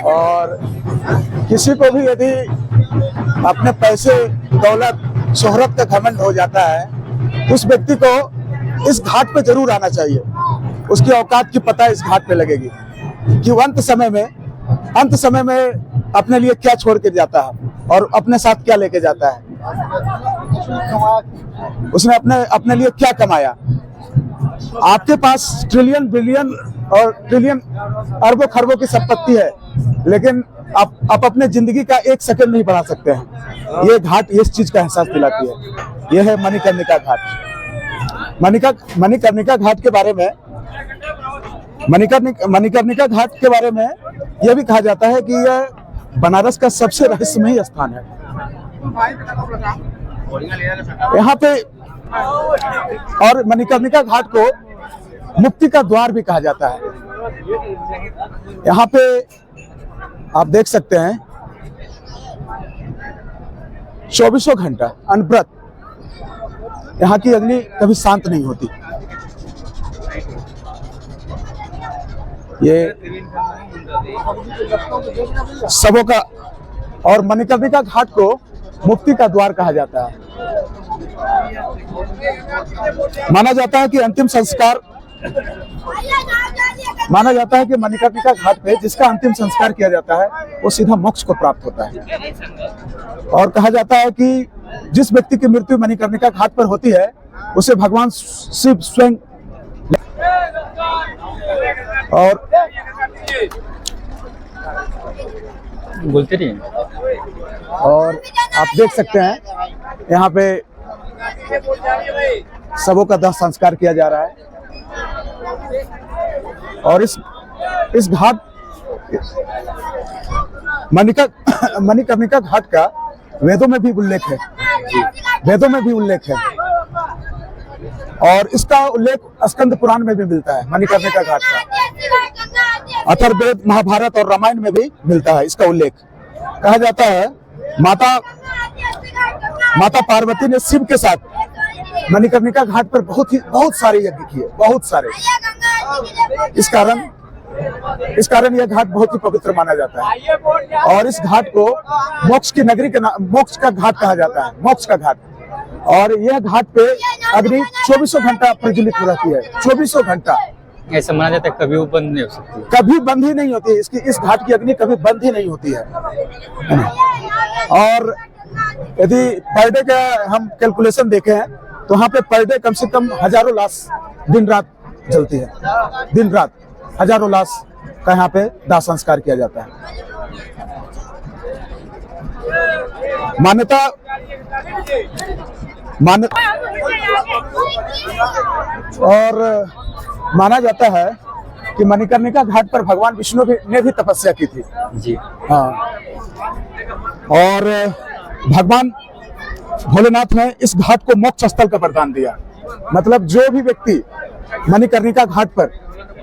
और किसी को भी यदि अपने पैसे, दौलत, शोहरत का घमंड हो जाता है, उस व्यक्ति को इस घाट पे जरूर आना चाहिए। उसकी औकात की पता इस घाट पे लगेगी कि वो अंत समय में अपने लिए क्या छोड़ के जाता है और अपने साथ क्या लेके जाता है। उसने अपने लिए क्या कमाया। आपके पास ट्रिलियन, बिलियन और ट्रिलियन, अरबों खरबों की संपत्ति है, लेकिन आप अपने जिंदगी का एक सेकंड नहीं बढ़ा सकते हैं। ये घाट इस चीज का एहसास दिलाती है। यह है मणिकर्णिका घाट। मणिकर्णिका घाट के बारे में, मणिकर्णिका घाट के बारे में यह भी कहा जाता है कि यह बनारस का सबसे रहस्यमयी स्थान है। यहाँ पे, और मणिकर्णिका घाट को मुक्ति का द्वार भी कहा जाता है। यहाँ पे आप देख सकते हैं 24 घंटा अनवरत यहाँ की अग्नि कभी शांत नहीं होती। ये सबों का, और मणिकर्णिका घाट को मुक्ति का द्वार कहा जाता है। माना जाता है कि मणिकर्णिका घाट पे जिसका अंतिम संस्कार किया जाता है वो सीधा मोक्ष को प्राप्त होता है। और कहा जाता है कि जिस व्यक्ति की मृत्यु मणिकर्णिका घाट पर होती है उसे भगवान शिव स्वयं, और बोलते नहीं। और आप देख सकते हैं यहाँ पे सबों का दाह संस्कार किया जा रहा है। और इस घाट, मणिकर्णिका घाट का वेदों में भी उल्लेख है। और इसका उल्लेख स्कंद पुराण में भी मिलता है। मणिकर्णिका घाट का अथर्ववेद, महाभारत और रामायण में भी मिलता है इसका उल्लेख। कहा जाता है माता पार्वती ने शिव के साथ मणिकर्णिका घाट पर बहुत सारे यज्ञ किए, बहुत सारे। इस कारण यह घाट बहुत ही पवित्र माना जाता है। और इस घाट को मोक्ष की नगरी का, मोक्ष का घाट कहा जाता है, मोक्ष का घाट। और यह घाट पे अग्नि 24 घंटा प्रज्वलित रहती है, 24 घंटा। ऐसा माना जाता है कभी वो बंद नहीं हो सकती, कभी बंद ही नहीं होती। इस घाट की अग्नि कभी बंद ही नहीं होती है। और यदि पर डे का हम कैलकुलेशन देखें तो यहाँ पे पर डे कम से कम हजारों लाश दिन रात जलती है। दिन रात हजारों लाश का यहाँ पे दाह संस्कार किया जाता है। और माना जाता है कि मणिकर्णिका घाट पर भगवान विष्णु ने भी तपस्या की थी जी। हाँ। और भगवान भोलेनाथ ने इस घाट को मोक्ष स्थल का वरदान दिया। मतलब जो भी व्यक्ति मणिकर्णिका घाट पर,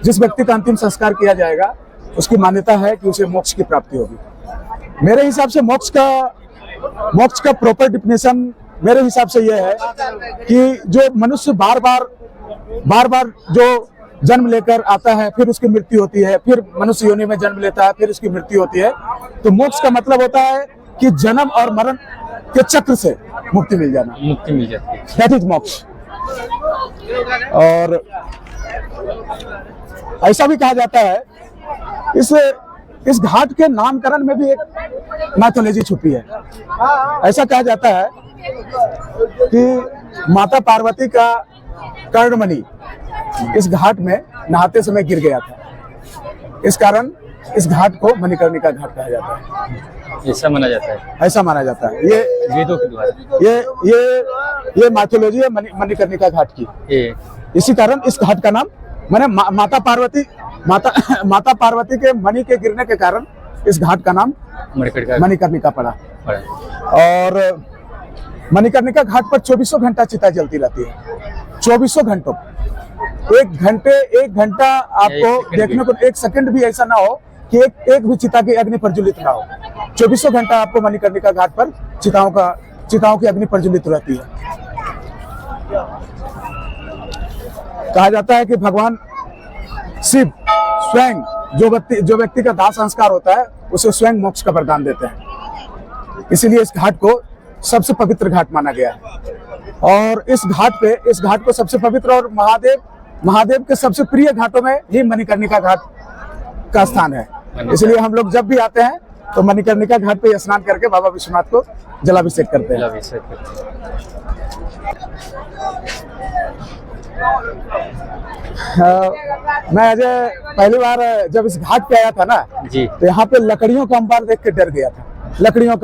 जिस व्यक्ति का अंतिम संस्कार किया जाएगा, उसकी मान्यता है कि उसे मोक्ष की प्राप्ति होगी। मेरे हिसाब से मोक्ष का प्रॉपर डिफिनेशन मेरे हिसाब से यह है कि जो मनुष्य बार बार जो जन्म लेकर आता है, फिर उसकी मृत्यु होती है, फिर मनुष्य योनि में जन्म लेता है, फिर उसकी मृत्यु होती है, तो मोक्ष का मतलब होता है कि जन्म और मरण के चक्र से मुक्ति मिल जाना, मुक्ति मिल जाती है। दैट इज मोक्ष। और ऐसा भी कहा जाता है, इस घाट के नामकरण में भी एक मैथोलॉजी छुपी है। ऐसा कहा जाता है कि माता पार्वती का कर्णमणि इस घाट में नहाते समय गिर गया था। इस कारण इस घाट को मणिकर्णिका घाट कहा जाता है। ऐसा माना जाता है। ऐसा माना जाता है। ये वेदों के द्वारा ये मैथोलॉजी है मणिकर्णिका घाट की। इसी कारण इस घाट का नाम, मैंने माता पार्वती के मणि के गिरने के कारण इस घाट का नाम मणिकर्णिका पड़ा। और मणिकर्णिका घाट पर 24 घंटा चिता जलती रहती है। 24 घंटों, एक घंटा आपको देखने को, एक सेकंड भी ऐसा ना हो कि एक भी चिता की अग्नि प्रज्वलित ना हो। 24 घंटा आपको मणिकर्णिका घाट पर चिताओं की अग्नि प्रज्वलित रहती है। कहा जाता है कि भगवान शिव स्वयं जो व्यक्ति का दाह संस्कार होता है उसे स्वयं मोक्ष का वरदान देते हैं। इसीलिए इस घाट को सबसे पवित्र घाट माना गया है। और इस घाट को सबसे पवित्र और महादेव के सबसे प्रिय घाटों में ही मणिकर्णिका घाट का स्थान है। इसलिए हम लोग जब भी आते हैं तो मणिकर्णिका घाट पे स्नान करके बाबा विश्वनाथ को जलाभिषेक करते हैं। जलाभिषेक करते मैं अजय पहली बार जब इस घाट पे आया था ना हैं। जी तो यहाँ पे लकड़ियों का अंबार देख के डर गया था। लकड़ियों का